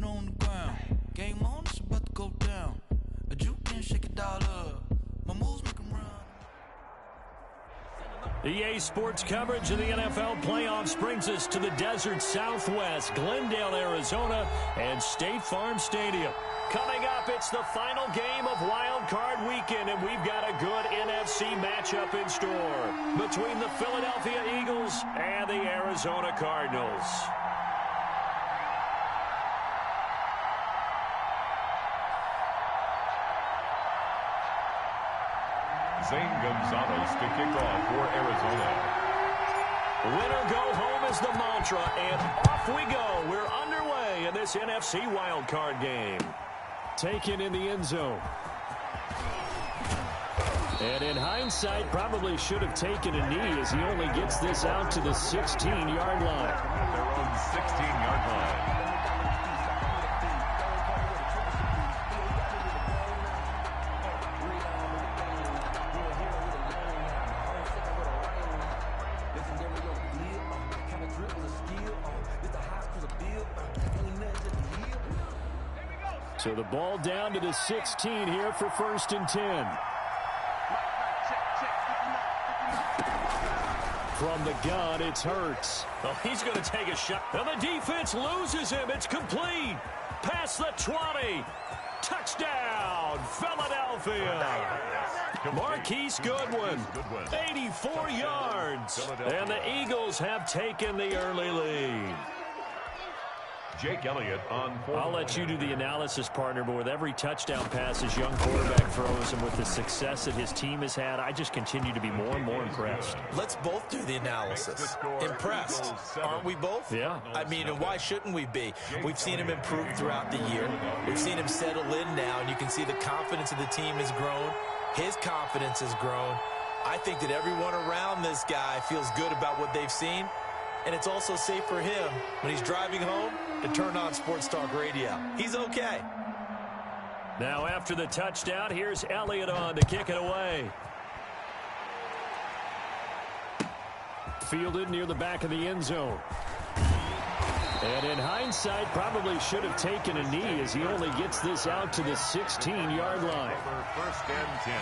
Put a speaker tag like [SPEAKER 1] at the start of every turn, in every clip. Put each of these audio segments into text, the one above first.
[SPEAKER 1] it on the ground. Game on, it's about to go down. A juke and shake it all up. My moves make 'em run.
[SPEAKER 2] EA Sports coverage of the NFL playoffs brings us to the desert Southwest, Glendale, Arizona, and State Farm Stadium. Coming up, it's the final game of Wild Card Weekend, and we've got a good NFC matchup in store between the Philadelphia Eagles and the Arizona Cardinals.
[SPEAKER 3] Zane Gonzalez to kick off for Arizona.
[SPEAKER 2] Winner go home is the mantra, and off we go. We're underway in this NFC wildcard game. Taken in the end zone. And in hindsight, probably should have taken a knee as he only gets this out to the 16-yard line.
[SPEAKER 3] Their own 16-yard line.
[SPEAKER 2] So the ball down to the 16 here for 1st and 10. From the gun, it's Hurts.
[SPEAKER 4] Well, he's going to take a shot.
[SPEAKER 2] And the defense loses him. It's complete. Past the 20. Touchdown, Philadelphia. Marquise Goodwin, 84 yards. And the Eagles have taken the early lead.
[SPEAKER 3] Jake Elliott on 4.
[SPEAKER 2] I'll let you do the analysis, partner, but with every touchdown pass his young quarterback throws and with the success that his team has had, I just continue to be more and more impressed.
[SPEAKER 5] Let's both do the analysis. Impressed. Aren't we both?
[SPEAKER 2] Yeah.
[SPEAKER 5] I mean, and why shouldn't we be? We've seen him improve throughout the year. We've seen him settle in now, and you can see the confidence of the team has grown. His confidence has grown. I think that everyone around this guy feels good about what they've seen. And it's also safe for him when he's driving home to turn on Sports Talk Radio. He's okay.
[SPEAKER 2] Now after the touchdown, here's Elliott on to kick it away. Fielded near the back of the end zone. And in hindsight, probably should have taken a knee as he only gets this out to the 16-yard line.
[SPEAKER 3] 1st and 10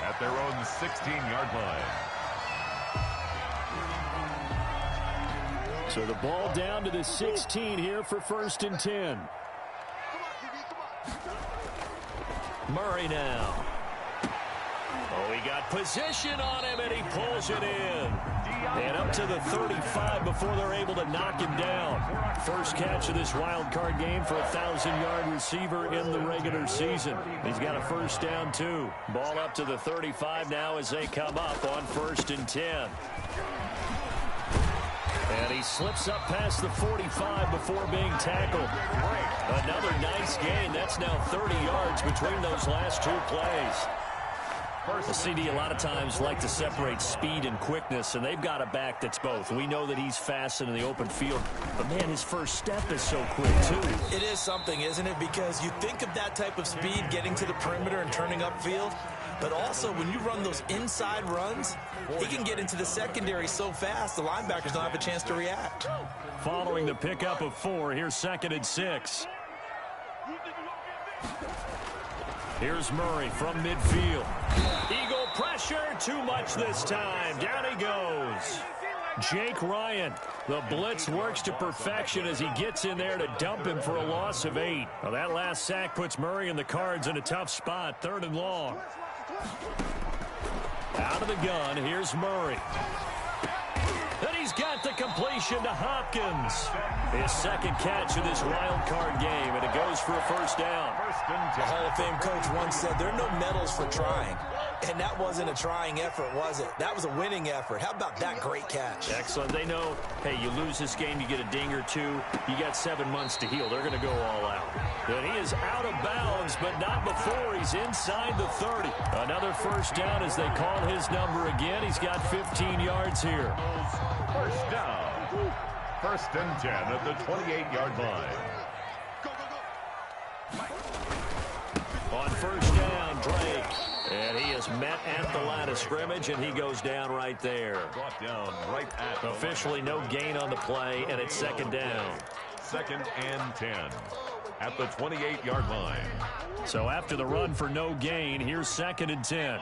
[SPEAKER 3] at their own 16-yard line.
[SPEAKER 2] So the ball down to the 16 here for 1st and 10. Murray now. Oh, he got position on him, and he pulls it in. And up to the 35 before they're able to knock him down. First catch of this wild card game for a 1,000-yard receiver in the regular season. He's got a 1st down, too. Ball up to the 35 now as they come up on 1st and 10. And he slips up past the 45 before being tackled. Another nice gain. That's now 30 yards between those last 2 plays. The CD a lot of times like to separate speed and quickness, and they've got a back that's both. We know that he's fast in the open field, but, man, his first step is so quick, too.
[SPEAKER 5] It is something, isn't it? Because you think of that type of speed getting to the perimeter and turning upfield, but also when you run those inside runs, he can get into the secondary so fast the linebackers don't have a chance to react.
[SPEAKER 2] Following the pickup of 4, here's 2nd and 6. Here's Murray from midfield. Eagle pressure, too much this time. Down he goes. Jake Ryan. The blitz works to perfection as he gets in there to dump him for a loss of 8. Well, that last sack puts Murray and the Cards in a tough spot. 3rd and long. Out of the gun, here's Murray. And he's got the completion to Hopkins. His 2nd catch of this wild card game, and it goes for a 1st down.
[SPEAKER 5] The Hall of Fame coach once said there are no medals for trying. And that wasn't a trying effort, was it? That was a winning effort. How about that great catch?
[SPEAKER 2] Excellent. They know, hey, you lose this game, you get a ding or 2. You got 7 months to heal. They're going to go all out. And he is out of bounds, but not before he's inside the 30. Another 1st down as they call his number again. He's got 15 yards here.
[SPEAKER 3] 1st down. 1st and 10 at the 28-yard line.
[SPEAKER 2] On 1st down, Drake. And he is met at the line of scrimmage, and he goes down right there.
[SPEAKER 3] Brought down right at
[SPEAKER 2] Officially no gain on the play, and it's 2nd down.
[SPEAKER 3] 2nd and 10 at the 28-yard line.
[SPEAKER 2] So after the run for no gain, here's 2nd and 10.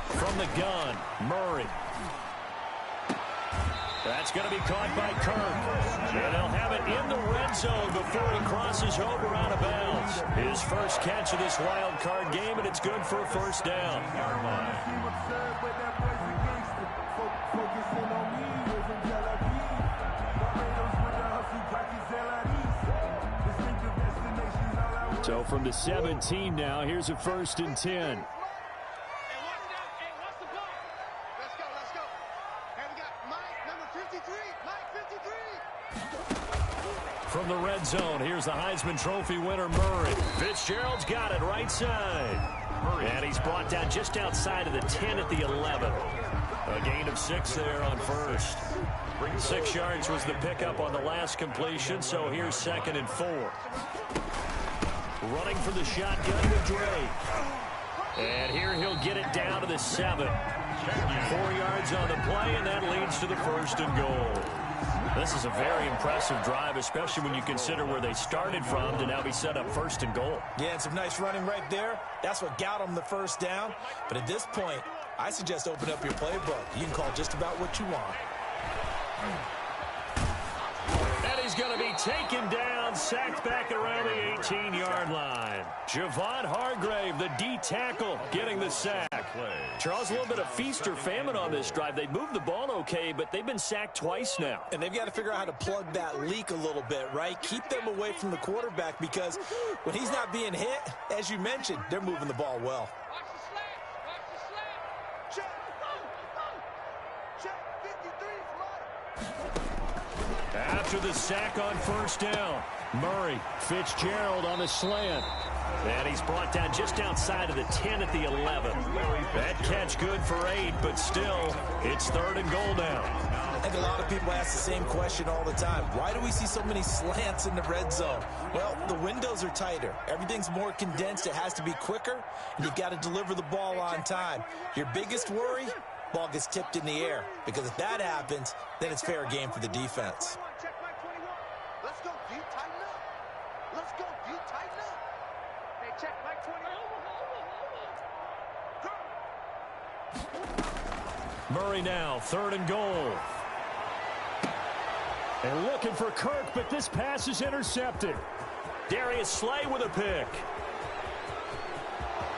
[SPEAKER 2] From the gun, Murray. That's going to be caught by Kirk. And they'll have it in the red zone before he crosses over out of bounds. His first catch of this wild card game, and it's good for a first down. So from the 17 now, here's a 1st and 10. From the red zone, here's the Heisman Trophy winner, Murray. Fitzgerald's got it right side. And he's brought down just outside of the 10 at the 11. A gain of 6 there on first. 6 yards was the pickup on the last completion, so here's 2nd and 4. Running for the shotgun with Drake. And here he'll get it down to the 7. 4 yards on the play, and that leads to the 1st and goal. This is a very impressive drive, especially when you consider where they started from to now be set up 1st and goal.
[SPEAKER 5] Yeah, and some nice running right there. That's what got them the first down. But at this point, I suggest open up your playbook. You can call just about what you want.
[SPEAKER 2] And he's going to be taken down, sacked back around the 18-yard line. Javon Hargrave, the D tackle, getting the sack. Charles, a little bit of feast or famine on this drive. They moved the ball okay, but they've been sacked twice now.
[SPEAKER 5] And they've got to figure out how to plug that leak a little bit, right? Keep them away from the quarterback, because when he's not being hit, as you mentioned, they're moving the ball well.
[SPEAKER 2] After the sack on first down, Murray, Fitzgerald on the slant. And he's brought down just outside of the 10 at the 11. That catch good for 8, but still, it's 3rd and goal now.
[SPEAKER 5] I think a lot of people ask the same question all the time. Why do we see so many slants in the red zone? Well, the windows are tighter. Everything's more condensed. It has to be quicker, and you've got to deliver the ball on time. Your biggest worry? Ball gets tipped in the air, because if that happens, then it's fair game for the defense.
[SPEAKER 4] Let's go, D, tighten up. Let's go, D, tighten up. Hey, check Mike 20.
[SPEAKER 2] Murray now, 3rd and goal. And looking for Kirk, but this pass is intercepted. Darius Slay with a pick.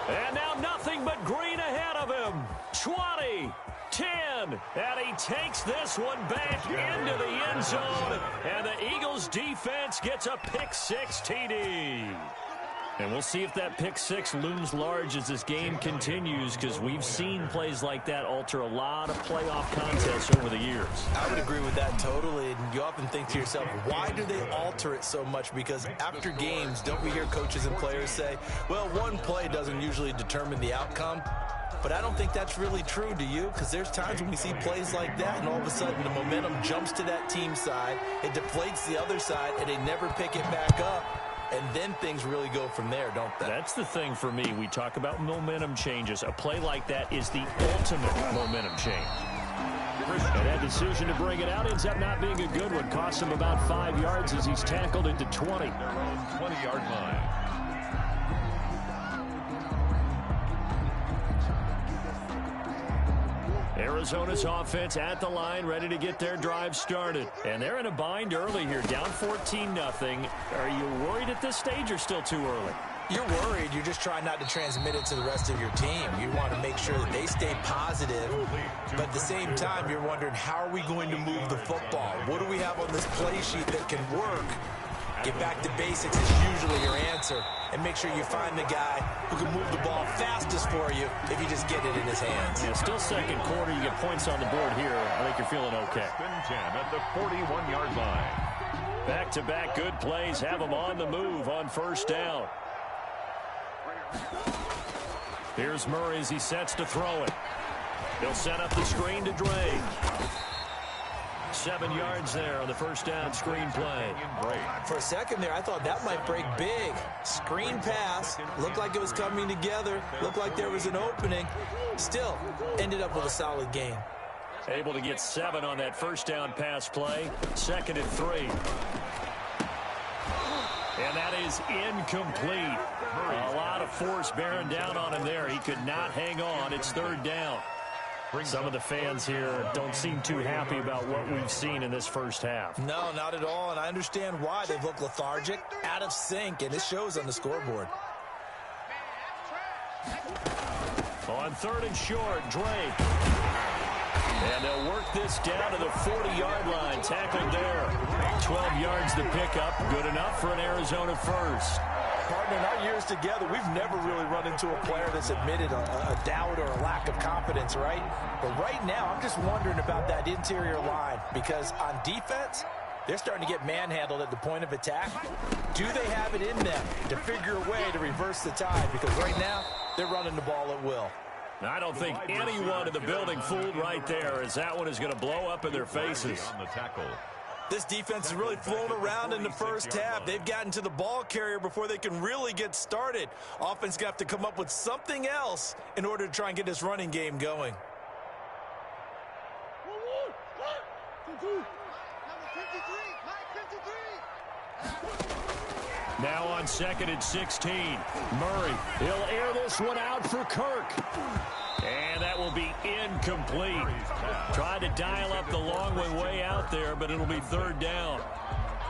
[SPEAKER 2] And now nothing but green ahead of him. 20, 10, and he takes this one back into the end zone. And the Eagles defense gets a pick-6 TD. And we'll see if that pick-6 looms large as this game continues, because we've seen plays like that alter a lot of playoff contests over the years.
[SPEAKER 5] I would agree with that totally. And you often think to yourself, why do they alter it so much? Because after games, don't we hear coaches and players say, well, one play doesn't usually determine the outcome? But I don't think that's really true, do you? Because there's times when we see plays like that, and all of a sudden the momentum jumps to that team side, it deflates the other side, and they never pick it back up. And then things really go from there, don't they?
[SPEAKER 2] That's the thing for me. We talk about momentum changes. A play like that is the ultimate momentum change. And that decision to bring it out ends up not being a good one. Costs him about 5 yards as he's tackled at the 20.
[SPEAKER 3] Their own 20-yard line.
[SPEAKER 2] Arizona's offense at the line, ready to get their drive started. And they're in a bind early here, down 14-0. Are you worried at this stage or still too early?
[SPEAKER 5] You're worried. You're just trying not to transmit it to the rest of your team. You want to make sure that they stay positive. But at the same time, you're wondering, how are we going to move the football? What do we have on this play sheet that can work? Get back to basics is usually your answer. And make sure you find the guy who can move the ball fastest for you if you just get it in his hands.
[SPEAKER 2] Yeah, still second quarter. You get points on the board here. I think you're feeling okay.
[SPEAKER 3] 10 at the 41-yard line.
[SPEAKER 2] Back-to-back good plays have them on the move on first down. Here's Murray as he sets to throw it. He'll set up the screen to Drake. 7 yards there on the first down screen play.
[SPEAKER 5] For a second there, I thought that might break big. Screen pass. Looked like it was coming together. Looked like there was an opening. Still, ended up with a solid gain.
[SPEAKER 2] Able to get 7 on that first down pass play. 2nd and 3. And that is incomplete. A lot of force bearing down on him there. He could not hang on. It's 3rd down. Some of the fans here don't seem too happy about what we've seen in this first half.
[SPEAKER 5] No, not at all, and I understand why. They've looked lethargic, out of sync, and it shows on the scoreboard.
[SPEAKER 2] On 3rd and short, Drake. And they'll work this down to the 40-yard line. Tackled there. 12 yards to pick up. Good enough for an Arizona first.
[SPEAKER 5] Partner, in our years together, we've never really run into a player that's admitted a doubt or a lack of confidence, right? But right now, I'm just wondering about that interior line because on defense, they're starting to get manhandled at the point of attack. Do they have it in them to figure a way to reverse the tide? Because right now, they're running the ball at will.
[SPEAKER 2] I don't think anyone in the building fooled right there, as that one is going to blow up in their faces.
[SPEAKER 5] This defense has really flown around in the first half. They've gotten to the ball carrier before they can really get started. Offense got to come up with something else in order to try and get this running game going.
[SPEAKER 2] Now on 2nd and 16. Murray, he'll air this one out for Kirk. And that will be incomplete. Tried to dial up the long one way out there, but it'll be 3rd down.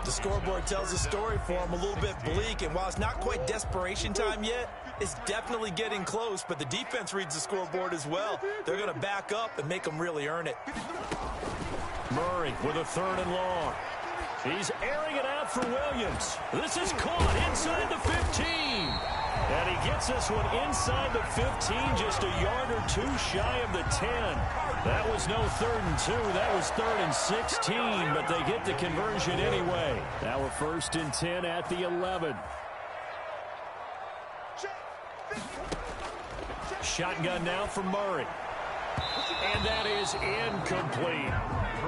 [SPEAKER 5] The scoreboard tells a story for him, a little bit bleak, and while it's not quite desperation time yet, it's definitely getting close, but the defense reads the scoreboard as well. They're going to back up and make them really earn it.
[SPEAKER 2] Murray with a 3rd and long. He's airing it out for Williams. This is caught inside the 15. And he gets this one inside the 15, just a yard or 2 shy of the 10. That was no 3rd and 2. That was 3rd and 16, but they get the conversion anyway. Now we're 1st and 10 at the 11. Shotgun now for Murray. And that is incomplete.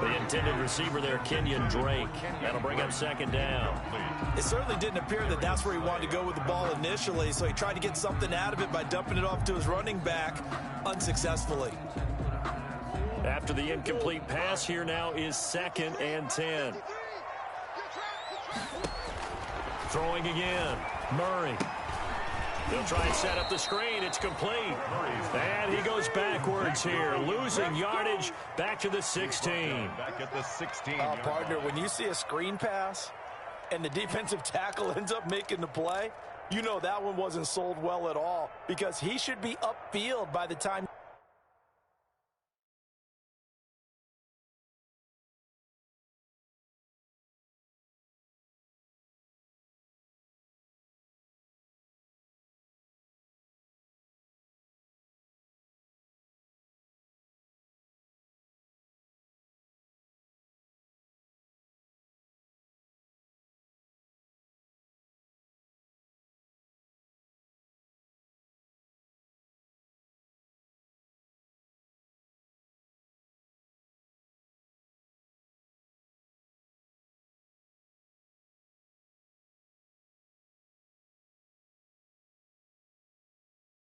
[SPEAKER 2] The intended receiver there, Kenyon Drake. That'll bring up 2nd down.
[SPEAKER 5] It certainly didn't appear that that's where he wanted to go with the ball initially, so he tried to get something out of it by dumping it off to his running back unsuccessfully.
[SPEAKER 2] After the incomplete pass, here now is 2nd and 10. Throwing again. Murray. They'll try and set up the screen. It's complete. And he goes backwards here, losing yardage back to the 16.
[SPEAKER 3] Back at the 16.
[SPEAKER 5] Partner, when you see a screen pass and the defensive tackle ends up making the play, you know that one wasn't sold well at all because he should be upfield by the time.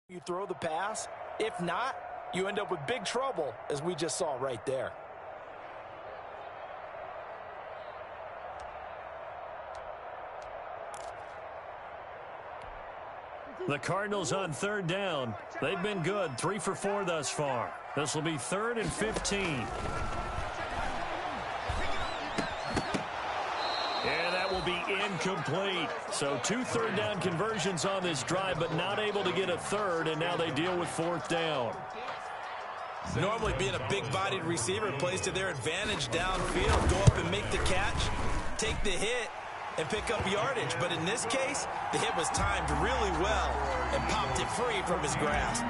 [SPEAKER 5] You throw the pass. If not, you end up with big trouble, as we just saw right there.
[SPEAKER 2] The Cardinals on 3rd down. They've been good, 3 for 4 thus far. This will be 3rd and 15. And that will be incomplete. So 2 3rd down conversions on this drive, but not able to get a 3rd, and now they deal with 4th down.
[SPEAKER 5] Normally being a big-bodied receiver plays to their advantage downfield. Go up and make the catch, take the hit, and pick up yardage. But in this case, the hit was timed really well and popped it free from his grasp.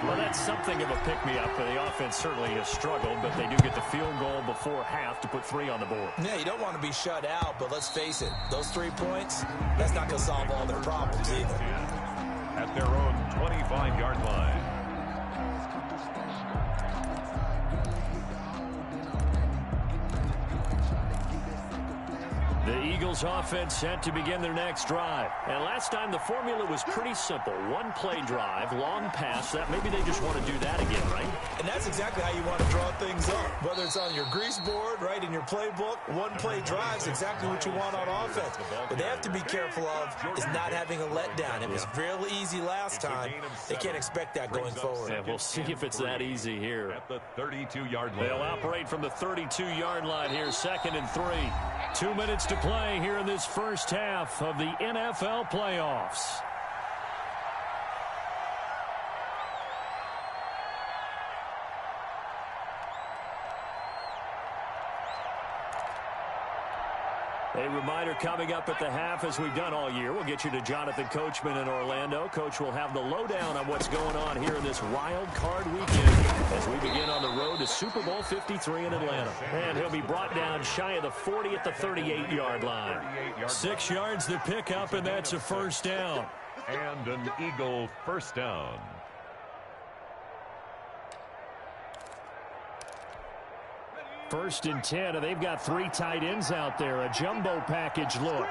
[SPEAKER 2] Well, that's something of a pick-me-up. The offense certainly has struggled, but they do get the field goal before half to put 3 on the board.
[SPEAKER 5] Yeah, you don't want to be shut out, but let's face it, those 3 points, that's not going to solve all their problems either.
[SPEAKER 3] At their own 25-yard line.
[SPEAKER 2] The Eagles offense set to begin their next drive. And last time the formula was pretty simple. One play drive, long pass. That maybe they just want to do that again, right?
[SPEAKER 5] And that's exactly how you want to draw things up. Whether it's on your grease board, right, in your playbook, one play drive is exactly what you want on offense. What they have to be careful of is not having a letdown. It was really easy last time. They can't expect that going forward.
[SPEAKER 2] Yeah, we'll see if it's that easy here.
[SPEAKER 3] At the 32-yard line.
[SPEAKER 2] They'll operate from the 32-yard line here, 2nd and 3. 2 minutes to play here in this first half of the NFL playoffs. A reminder coming up at the half, as we've done all year. We'll get you to Jonathan Coachman in Orlando. Coach will have the lowdown on what's going on here in this wild card weekend as we begin on the road to Super Bowl 53 in Atlanta. And he'll be brought down shy of the 40 at the 38-yard line. 6 yards the pickup, and that's a first down.
[SPEAKER 3] And an Eagle first down.
[SPEAKER 2] First and 10, and they've got 3 tight ends out there. A jumbo package look.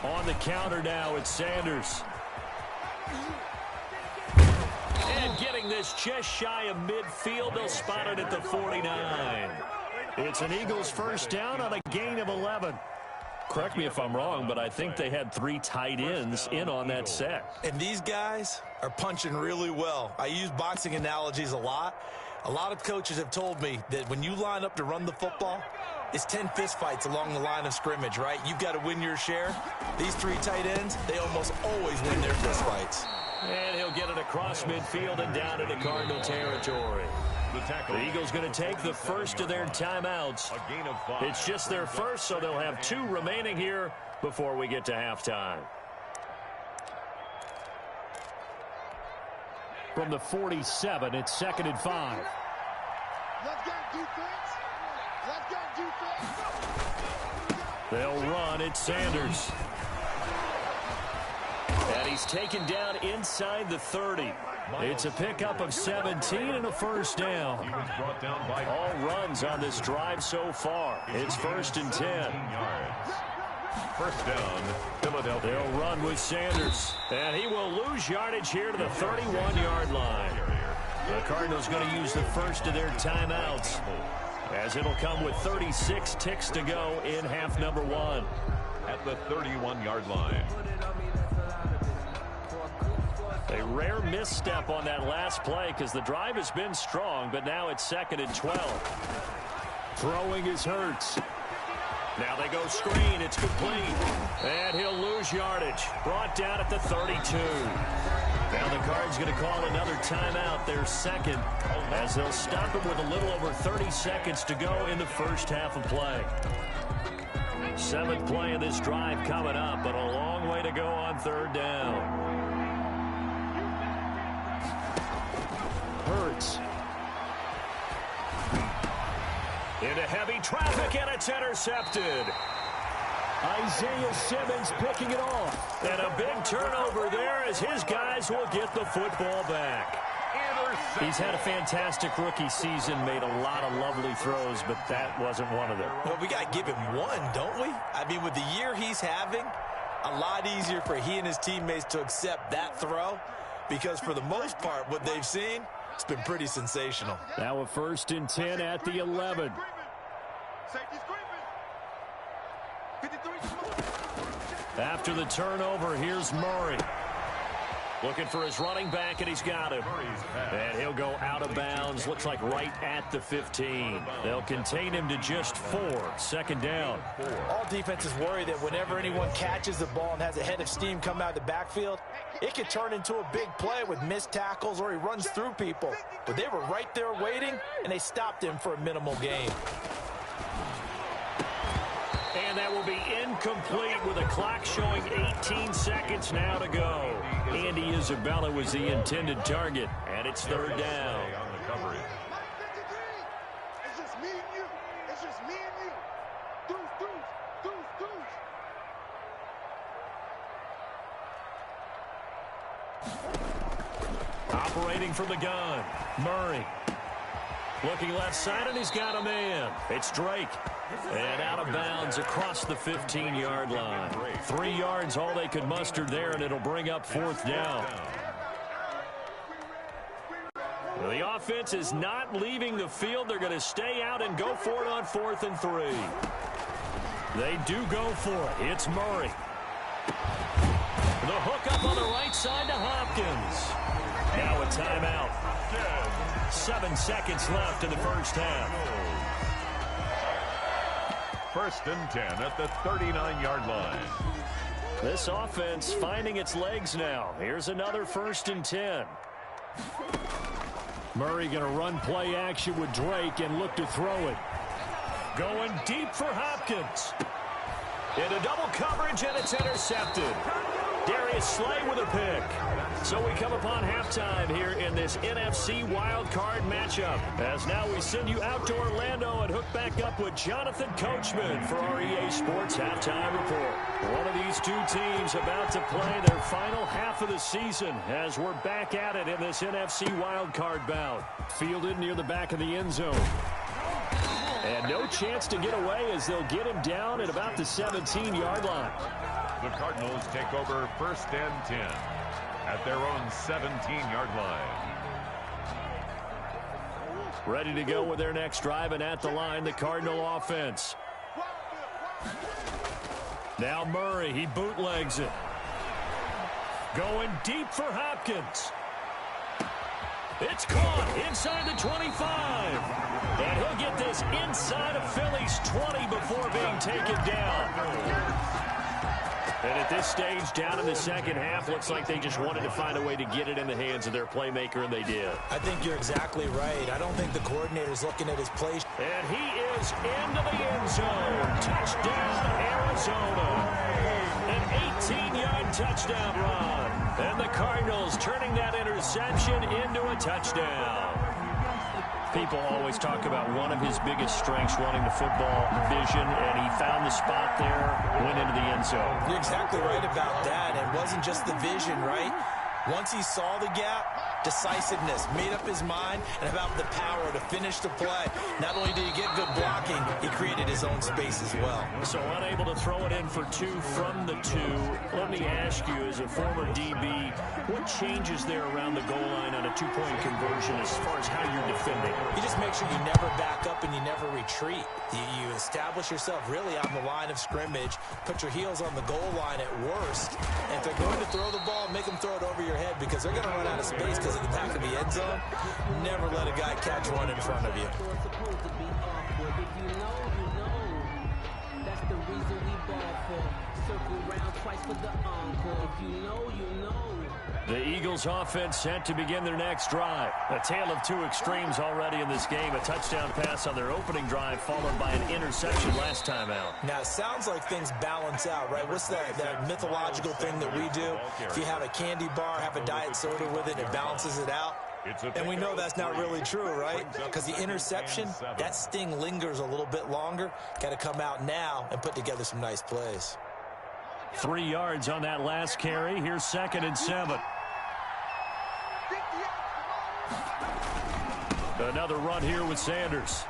[SPEAKER 2] On the counter now, it's Sanders. And getting this just shy of midfield. They'll spot it at the 49. It's an Eagles first down on a gain of 11. Correct me if I'm wrong, but I think they had 3 tight ends in on that set.
[SPEAKER 5] And these guys are punching really well. I use boxing analogies a lot. A lot of coaches have told me that when you line up to run the football, it's 10 fistfights along the line of scrimmage, right? You've got to win your share. These 3 tight ends, they almost always win their fistfights.
[SPEAKER 2] And he'll get it across midfield and down into Cardinal territory. The Eagles going to take the first of their timeouts. It's just their first, so they'll have 2 remaining here before we get to halftime. From the 47, it's 2nd and 5.
[SPEAKER 4] Let's go defense. Let's go defense.
[SPEAKER 2] They'll run. It's Sanders. And he's taken down inside the 30. It's a pickup of 17 and a first down. All runs on this drive so far. It's 1st and 10.
[SPEAKER 3] First down, Philadelphia.
[SPEAKER 2] They'll run with Sanders. And he will lose yardage here to the 31-yard line. The Cardinals going to use the first of their timeouts, as it'll come with 36 ticks to go in half number 1.
[SPEAKER 3] At the 31-yard line.
[SPEAKER 2] A rare misstep on that last play because the drive has been strong, but now it's 2nd and 12. Throwing is Hurts. Now they go screen. It's complete. And he'll lose yardage. Brought down at the 32. Now the Cards going to call another timeout, their second, as they'll stop him with a little over 30 seconds to go in the first half of play. 7th play of this drive coming up, but a long way to go on 3rd down. Hurts. Into heavy traffic, and it's intercepted. Isaiah Simmons picking it off. And a big turnover there as his guys will get the football back. He's had a fantastic rookie season, made a lot of lovely throws, but that wasn't one of them.
[SPEAKER 5] Well, we got to give him one, don't we? I mean, with the year he's having, a lot easier for he and his teammates to accept that throw, because for the most part, what they've seen, it's been pretty sensational.
[SPEAKER 2] Now a 1st and 10 at the 11. After the turnover, here's Murray. Looking for his running back, and he's got him. And he'll go out of bounds, looks like right at the 15. They'll contain him to just 4. 2nd down.
[SPEAKER 5] All defenses worry that whenever anyone catches the ball and has a head of steam come out of the backfield, it could turn into a big play with missed tackles or he runs through people. But they were right there waiting, and they stopped him for a minimal gain.
[SPEAKER 2] And that will be incomplete with a clock showing 18 seconds now to go. Andy Isabella was the intended target, and it's 3rd down.
[SPEAKER 4] It's just me and you. It's just me and you. Deuce.
[SPEAKER 2] Operating from the gun, Murray. Looking left side, and he's got a man. It's Drake. And out of bounds across the 15-yard line. 3 yards, all they could muster there, and it'll bring up 4th down. Well, the offense is not leaving the field. They're going to stay out and go for it on 4th and 3. They do go for it. It's Murray. The hook up on the right side to Hopkins. Now a timeout. 7 seconds left in the first half.
[SPEAKER 3] 1st and 10 at the 39-yard line.
[SPEAKER 2] This offense finding its legs now. Here's another 1st and 10. Murray going to run play action with Drake and look to throw it. Going deep for Hopkins. Into double coverage, and it's intercepted. Darius Slay with a pick. So we come upon halftime here in this NFC wildcard matchup. As now we send you out to Orlando and hook back up with Jonathan Coachman for our EA Sports Halftime Report. One of these two teams about to play their final half of the season as we're back at it in this NFC wildcard bout. Fielded near the back of the end zone. And no chance to get away as they'll get him down at about the 17-yard line.
[SPEAKER 3] The Cardinals take over 1st and 10 at their own 17-yard line.
[SPEAKER 2] Ready to go with their next drive, and at the line, the Cardinal offense. Now Murray, he bootlegs it. Going deep for Hopkins. It's caught inside the 25. And he'll get this inside of Philly's 20 before being taken down. And at this stage, down in the second half, looks like they just wanted to find a way to get it in the hands of their playmaker, and they did.
[SPEAKER 5] I think you're exactly right. I don't think the coordinator's looking at his play.
[SPEAKER 2] And he is into the end zone. Touchdown, Arizona. An 18-yard touchdown run. And the Cardinals turning that interception into a touchdown. People always talk about one of his biggest strengths running the football, vision, and he found the spot there, went into the end zone.
[SPEAKER 5] You're exactly right about that. It wasn't just the vision, right? Once he saw the gap, decisiveness, made up his mind, and about the power to finish the play. Not only did he get good blocking, he created his own space as well.
[SPEAKER 2] So unable to throw it in for 2 from the 2. Let me ask you, as a former DB, what changes there around the goal line on a 2-point conversion as far as how you're defending?
[SPEAKER 5] You just make sure you never back up and you never retreat. You establish yourself really on the line of scrimmage, put your heels on the goal line at worst, and if they're going to throw the ball, make them throw it over your head because they're going to run out of space because of the back of the end zone. Never let a guy catch one in front of you.
[SPEAKER 2] The Eagles offense set to begin their next drive. A tale of two extremes already in this game. A touchdown pass on their opening drive followed by an interception last time out.
[SPEAKER 5] Now, it sounds like things balance out, right? What's that mythological thing that we do? If you have a candy bar, have a diet soda with it, it balances it out. And we know that's not really true, right? Because the interception, that sting lingers a little bit longer. Got to come out now and put together some nice plays.
[SPEAKER 2] 3 yards on that last carry. Here's 2nd and 7. Another run here with Sanders.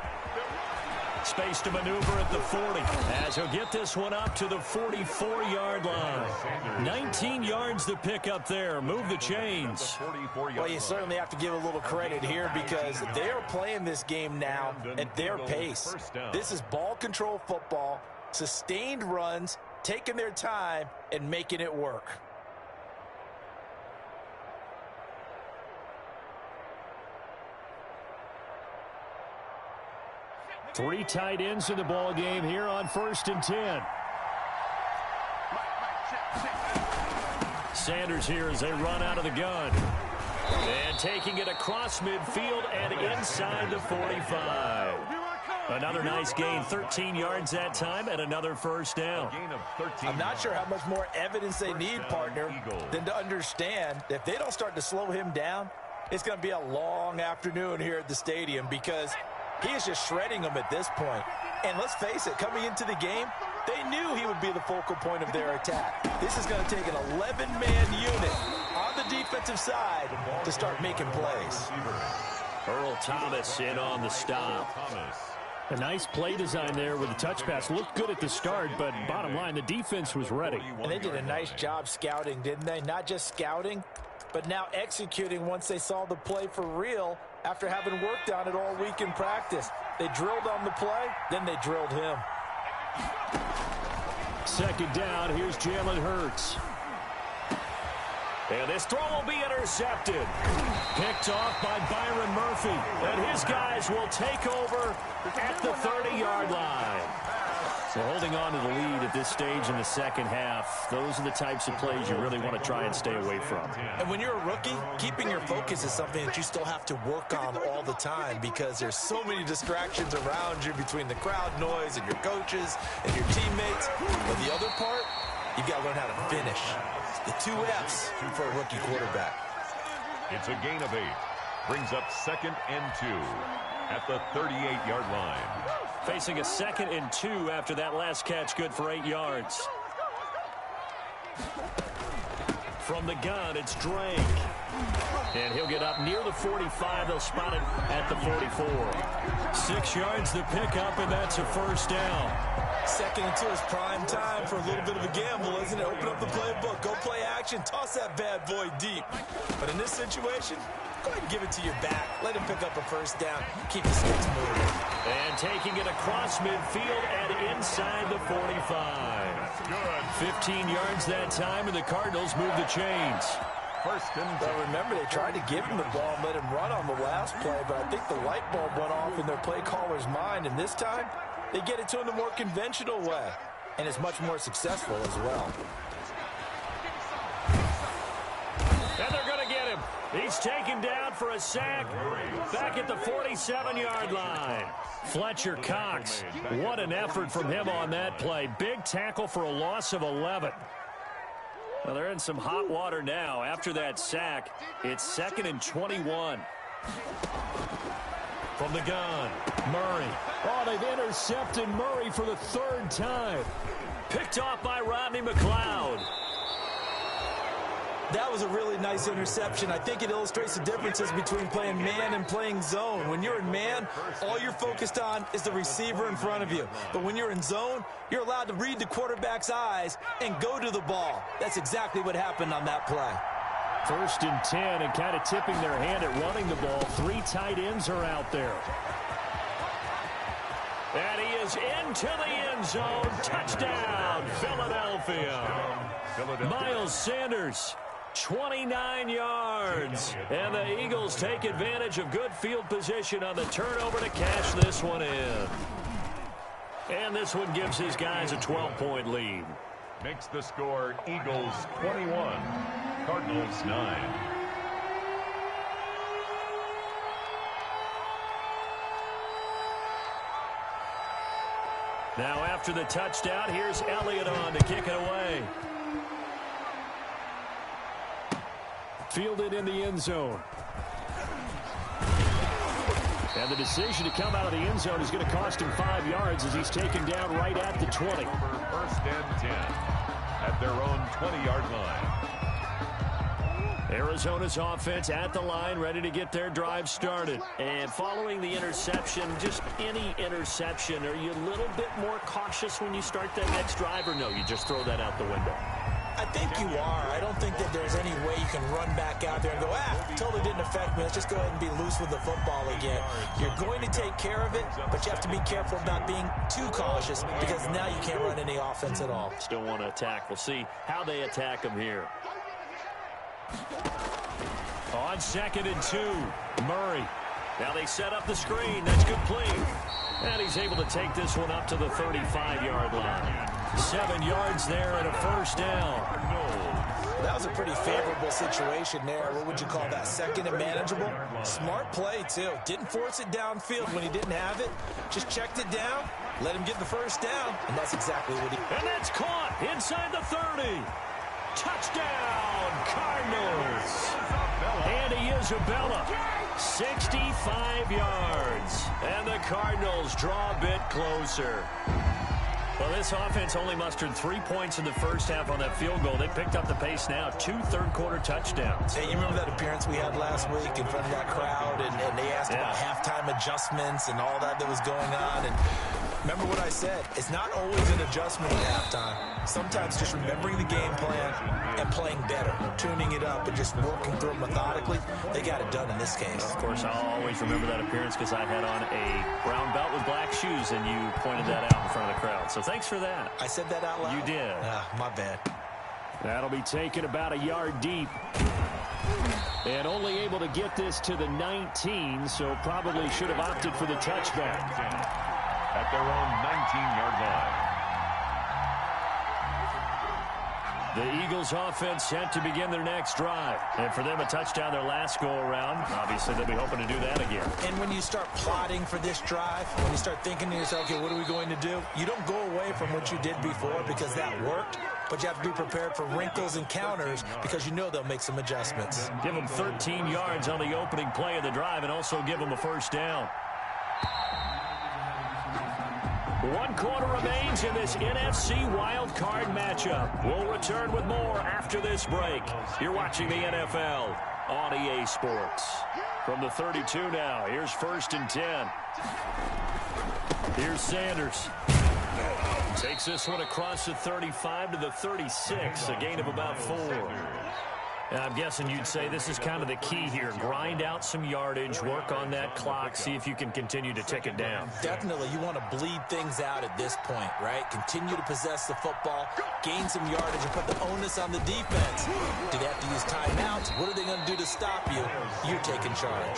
[SPEAKER 2] Space to maneuver at the 40 as he'll get this one up to the 44-yard line. 19 yards to pick up there. Move the chains.
[SPEAKER 5] Well, you certainly have to give a little credit here because they are playing this game now at their pace. This is ball control football, sustained runs, taking their time and making it work.
[SPEAKER 2] Three tight ends in the ball game here on 1st and 10. Sanders here as they run out of the gun. And taking it across midfield and inside the 45. Another nice gain, 13 yards that time, and another first down.
[SPEAKER 5] I'm not sure how much more evidence they need, partner, than to understand that if they don't start to slow him down, it's going to be a long afternoon here at the stadium because he is just shredding them at this point. And let's face it, coming into the game, they knew he would be the focal point of their attack. This is going to take an 11-man unit on the defensive side to start making plays.
[SPEAKER 2] Earl Thomas in on the stop.
[SPEAKER 6] A nice play design there with the touch pass. Looked good at the start, but bottom line, the defense was ready.
[SPEAKER 5] And they did a nice job scouting, didn't they? Not just scouting, but now executing once they saw the play for real after having worked on it all week in practice. They drilled on the play, then they drilled him.
[SPEAKER 6] Second down, here's Jalen Hurts.
[SPEAKER 2] And this throw will be intercepted. Picked off by Byron Murphy. And his guys will take over at the 30-yard line. So holding on to the lead at this stage in the second half, those are the types of plays you really want to try and stay away from.
[SPEAKER 5] And when you're a rookie, keeping your focus is something that you still have to work on all the time because there's so many distractions around you between the crowd noise and your coaches and your teammates. But the other part, you've got to learn how to finish. The 2 F's for a rookie quarterback.
[SPEAKER 3] It's a gain of 8. Brings up 2nd and 2 at the 38-yard line.
[SPEAKER 2] Facing a 2nd and 2 after that last catch, good for 8 yards. From the gun, it's Drake. And he'll get up near the 45. They'll spot it at the 44. 6 yards the pickup, and that's a first down.
[SPEAKER 5] 2nd and 2 is prime time for a little bit of a gamble, isn't it? Open up the playbook, go play action, toss that bad boy deep. But in this situation, go ahead and give it to your back. Let him pick up a first down. Keep the sticks moving.
[SPEAKER 2] And taking it across midfield and inside the 45. Good. 15 yards that time, and the Cardinals move the chains.
[SPEAKER 3] First and 10.
[SPEAKER 5] Well, remember, they tried to give him the ball and let him run on the last play, but I think the light bulb went off in their play caller's mind, and this time, they get it to him the more conventional way, and it's much more successful as well.
[SPEAKER 2] And they're going to get him. He's taken down for a sack back at the 47-yard line. Fletcher Cox, what an effort from him on that play. Big tackle for a loss of 11. Well, they're in some hot water now. After that sack, it's 2nd and 21. From the gun, Murray.
[SPEAKER 6] Oh, they've intercepted Murray for the 3rd time.
[SPEAKER 2] Picked off by Rodney McLeod.
[SPEAKER 5] That was a really nice interception. I think it illustrates the differences between playing man and playing zone. When you're in man, all you're focused on is the receiver in front of you. But when you're in zone, you're allowed to read the quarterback's eyes and go to the ball. That's exactly what happened on that play.
[SPEAKER 6] 1st and 10, and kind of tipping their hand at running the ball. 3 tight ends are out there.
[SPEAKER 2] And he is into the end zone. Touchdown, Philadelphia. Miles Sanders, 29 yards. And the Eagles take advantage of good field position on the turnover to cash this one in. And this one gives his guys a 12-point lead.
[SPEAKER 3] Makes the score Eagles 21, Cardinals 9.
[SPEAKER 2] Now after the touchdown, here's Elliott on to kick it away.
[SPEAKER 6] Fielded in the end zone. And the decision to come out of the end zone is going to cost him 5 yards as he's taken down right at the 20.
[SPEAKER 3] 1st and 10 at their own 20-yard line.
[SPEAKER 2] Arizona's offense at the line, ready to get their drive started. And following the interception, just any interception, are you a little bit more cautious when you start that next drive, or no, you just throw that out the window?
[SPEAKER 5] I think you are. I don't think that there's any way you can run back out there and go, totally didn't affect me. Let's just go ahead and be loose with the football again. You're going to take care of it, but you have to be careful of not being too cautious because now you can't run any offense at all.
[SPEAKER 2] Still want to attack. We'll see how they attack him here. On 2nd and 2, Murray. Now they set up the screen. That's complete. And he's able to take this one up to the 35-yard line. 7 yards there and a first down.
[SPEAKER 5] That was a pretty favorable situation there. What would you call that? 2nd and manageable? Smart play, too. Didn't force it downfield when he didn't have it. Just checked it down, let him get the first down, and that's exactly what he did.
[SPEAKER 2] And that's caught inside the 30. Touchdown, Cardinals. Andy Isabella, 65 yards. And the Cardinals draw a bit closer. Well, this offense only mustered 3 points in the first half on that field goal. They picked up the pace now. 2 third-quarter touchdowns.
[SPEAKER 5] Hey, you remember that appearance we had last week in front of that crowd, and they asked about halftime adjustments and all that was going on, and remember what I said. It's not always an adjustment at halftime. Sometimes just remembering the game plan and playing better, tuning it up and just working through it methodically. They got it done in this case.
[SPEAKER 2] Of course, I'll always remember that appearance because I had on a brown belt with black shoes, and you pointed that out in front of the crowd. So thanks for that.
[SPEAKER 5] I said that out loud?
[SPEAKER 2] You did.
[SPEAKER 5] My bad.
[SPEAKER 6] That'll be taken about a yard deep. And only able to get this to the 19, so probably should have opted for the touchback.
[SPEAKER 3] At their own 19-yard line.
[SPEAKER 2] The Eagles offense set to begin their next drive. And for them, a touchdown their last go-around. Obviously, they'll be hoping to do that again.
[SPEAKER 5] And when you start plotting for this drive, when you start thinking to yourself, okay, what are we going to do? You don't go away from what you did before because that worked, but you have to be prepared for wrinkles and counters because you know they'll make some adjustments.
[SPEAKER 2] Give them 13 yards on the opening play of the drive and also give them a first down. 1 quarter remains in this NFC Wild Card matchup. We'll return with more after this break. You're watching the NFL on EA Sports. From the 32 now, here's 1st and 10. Here's Sanders. Takes this one across the 35 to the 36, a gain of about 4. And I'm guessing you'd say this is kind of the key here. Grind out some yardage, work on that clock, see if you can continue to tick it down.
[SPEAKER 5] Definitely. You want to bleed things out at this point, right? Continue to possess the football, gain some yardage, and put the onus on the defense. Do they have to use timeouts? What are they going to do to stop you? You're taking charge.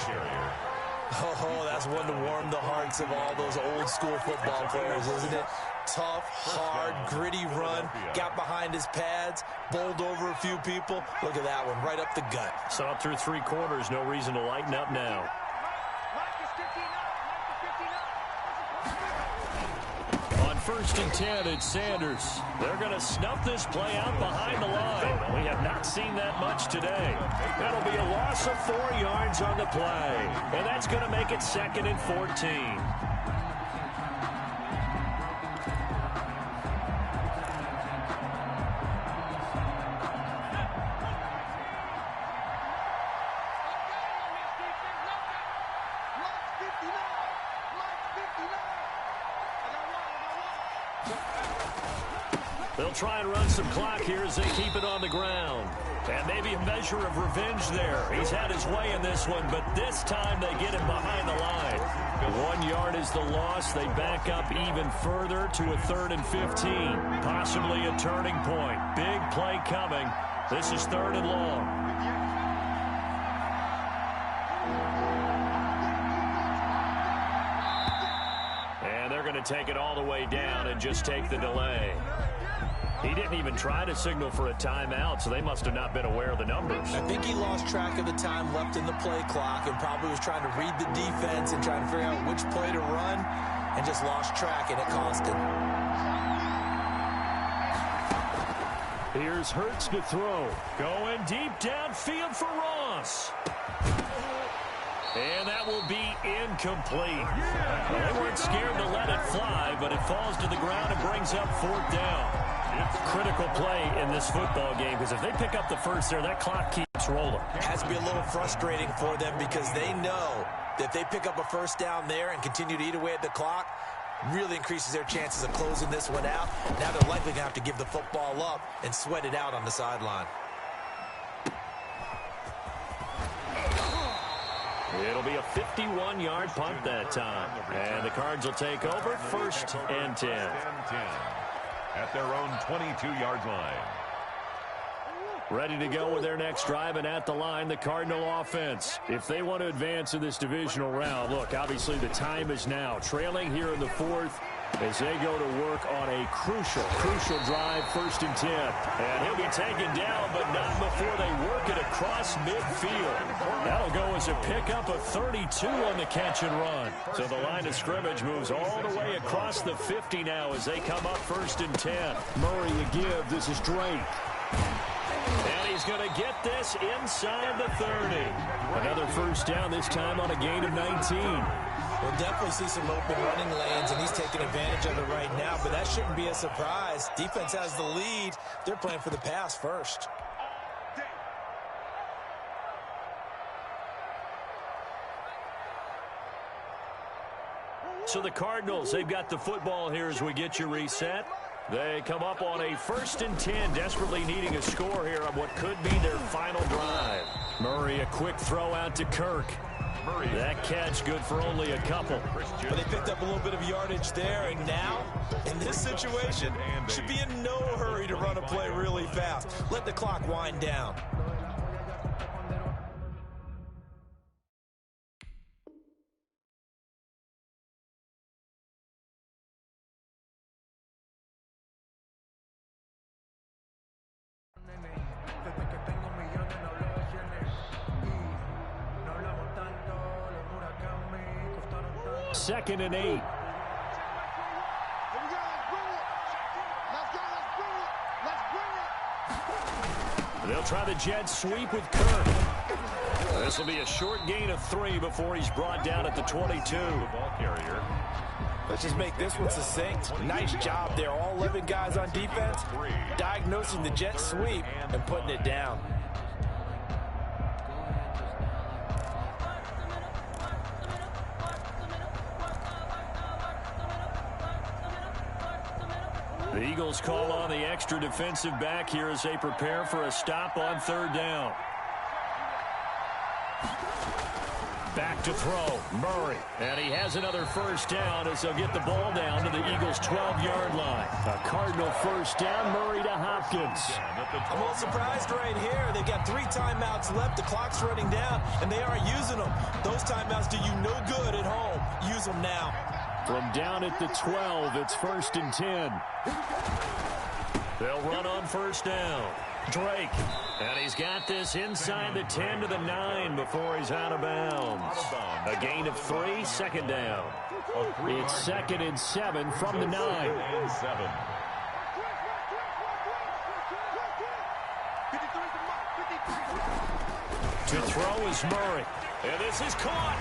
[SPEAKER 5] Oh, that's one to warm the hearts of all those old-school football players, isn't it? Tough, hard, gritty run, got behind his pads, bowled over a few people. Look at that one, right up the gut.
[SPEAKER 2] Saw through 3 quarters, no reason to lighten up now. On 1st and 10, it's Sanders. They're going to snuff this play out behind the line. We have not seen that much today. That'll be a loss of 4 yards on the play. And that's going to make it 2nd and 14. They'll try and run some clock here as they keep it on the ground. And maybe a measure of revenge there. He's had his way in this one, but this time they get him behind the line. 1 yard is the loss. They back up even further to a 3rd and 15. Possibly a turning point. Big play coming. This is 3rd and long. And they're going to take it all the way down and just take the delay. He didn't even try to signal for a timeout, so they must have not been aware of the numbers.
[SPEAKER 5] I think he lost track of the time left in the play clock and probably was trying to read the defense and trying to figure out which play to run and just lost track, and it cost him.
[SPEAKER 6] Here's Hurts to throw.
[SPEAKER 2] Going deep downfield for Ross. And that will be incomplete. Well, they weren't scared to let it fly, but it falls to the ground and brings up 4th down. Critical play in this football game, because if they pick up the first there, that clock keeps rolling.
[SPEAKER 5] It has to be a little frustrating for them because they know that if they pick up a 1st down there and continue to eat away at the clock, really increases their chances of closing this one out. Now they're likely going to have to give the football up and sweat it out on the sideline.
[SPEAKER 2] It'll be a 51-yard punt that time. And the Cards will take over 1st and 10.
[SPEAKER 3] At their own 22-yard line.
[SPEAKER 6] Ready to go with their next drive, and at the line, the Cardinal offense. If they want to advance in this divisional round, look, obviously the time is now. Trailing here in the 4th as they go to work on a crucial drive, 1st and 10.
[SPEAKER 2] And he'll be taken down, but not before they work it across midfield. That'll go as a pickup of 32 on the catch and run. So the line of scrimmage moves all the way across the 50 now as they come up 1st and 10.
[SPEAKER 6] Murray to give. This is Drake.
[SPEAKER 2] And he's going to get this inside the 30.
[SPEAKER 6] Another 1st down, this time on a gain of 19.
[SPEAKER 5] We'll definitely see some open running lanes, and he's taking advantage of it right now, but that shouldn't be a surprise. Defense has the lead. They're playing for the pass first.
[SPEAKER 6] So the Cardinals, they've got the football here as we get you reset. They come up on a 1st and 10, desperately needing a score here on what could be their final drive. Murray, a quick throw out to Kirk. That catch good for only a couple.
[SPEAKER 5] But they picked up a little bit of yardage there, and now, in this situation, should be in no hurry to run a play really fast. Let the clock wind down.
[SPEAKER 6] Second and 8. They'll try the jet sweep with Kirk. This will be a short gain of 3 before he's brought down at the 22.
[SPEAKER 3] Ball carrier.
[SPEAKER 5] Let's just make this one succinct. Nice job there. All 11 guys on defense diagnosing the jet sweep and putting it down.
[SPEAKER 6] The Eagles call on the extra defensive back here as they prepare for a stop on 3rd down. Back to throw, Murray. And he has another 1st down as they'll get the ball down to the Eagles' 12-yard line. A Cardinal 1st down, Murray to Hopkins.
[SPEAKER 5] I'm a little surprised right here. They've got 3 timeouts left. The clock's running down, and they aren't using them. Those timeouts do you no good at home. Use them now.
[SPEAKER 6] From down at the 12, it's 1st and 10. They'll run on 1st down. Drake. And he's got this inside the 10 to the 9 before he's out of bounds. A gain of 3, 2nd down. It's 2nd and 7 from the 9. To throw is Murray. And this is caught.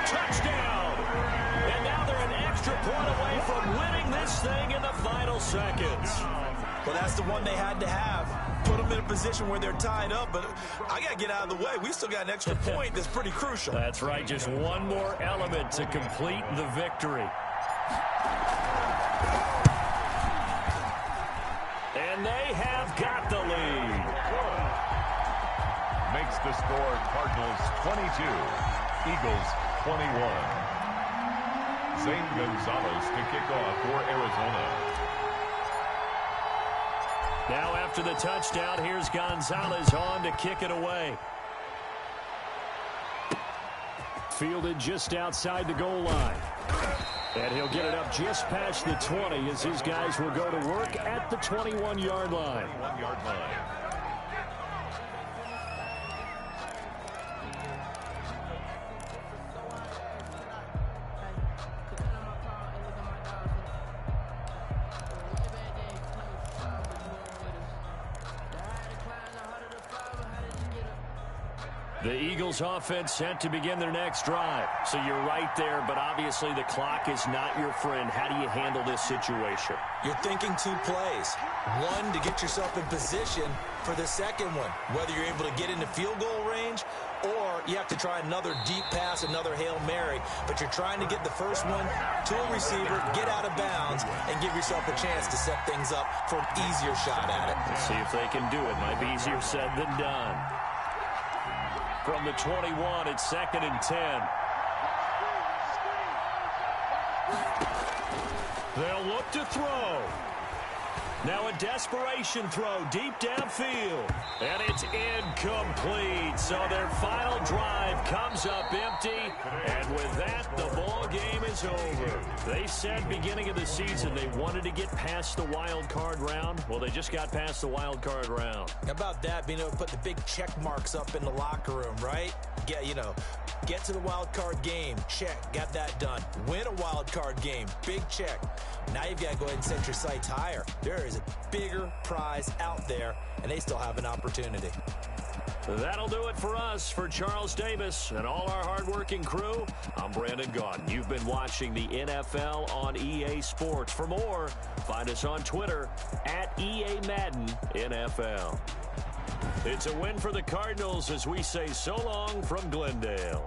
[SPEAKER 6] Touchdown. And now they're an extra point away from winning this thing in the final seconds.
[SPEAKER 5] Well, that's the one they had to have. Put them in a position where they're tied up, but I got to get out of the way. We still got an extra point that's pretty crucial.
[SPEAKER 6] That's right. Just one more element to complete the victory. And they have got the lead.
[SPEAKER 3] Makes the score Cardinals 22, Eagles 21. Zane Gonzalez to kick off for Arizona.
[SPEAKER 6] Now after the touchdown, here's Gonzalez on to kick it away. Fielded just outside the goal line. And he'll get it up just past the 20 as his guys will go to work at the 21-yard line.
[SPEAKER 3] 21-yard line.
[SPEAKER 6] The Eagles offense set to begin their next drive. So you're right there, but obviously the clock is not your friend. How do you handle this situation?
[SPEAKER 5] You're thinking 2 plays. One, to get yourself in position for the second one, whether you're able to get into field goal range or you have to try another deep pass, another Hail Mary. But you're trying to get the first one to a receiver, get out of bounds, and give yourself a chance to set things up for an easier shot at it.
[SPEAKER 6] Let's see if they can do it. Might be easier said than done. From the 21, it's 2nd and 10. They'll look to throw. Now a desperation throw deep downfield. And it's incomplete. So their final drive comes up empty. And with that, the ball game is over. They said beginning of the season they wanted to get past the wild card round. Well, they just got past the wild card round.
[SPEAKER 5] How about that, being able to put the big check marks up in the locker room, right? Get to the wild card game. Check. Got that done. Win a wild card game. Big check. Now you've got to go ahead and set your sights higher. There is a bigger prize out there, and they still have an opportunity.
[SPEAKER 6] That'll do it for us. For Charles Davis and all our hardworking crew, I'm Brandon Gaudin. You've been watching the NFL on EA Sports. For more, find us on Twitter at EA Madden NFL. It's a win for the Cardinals as we say so long from Glendale.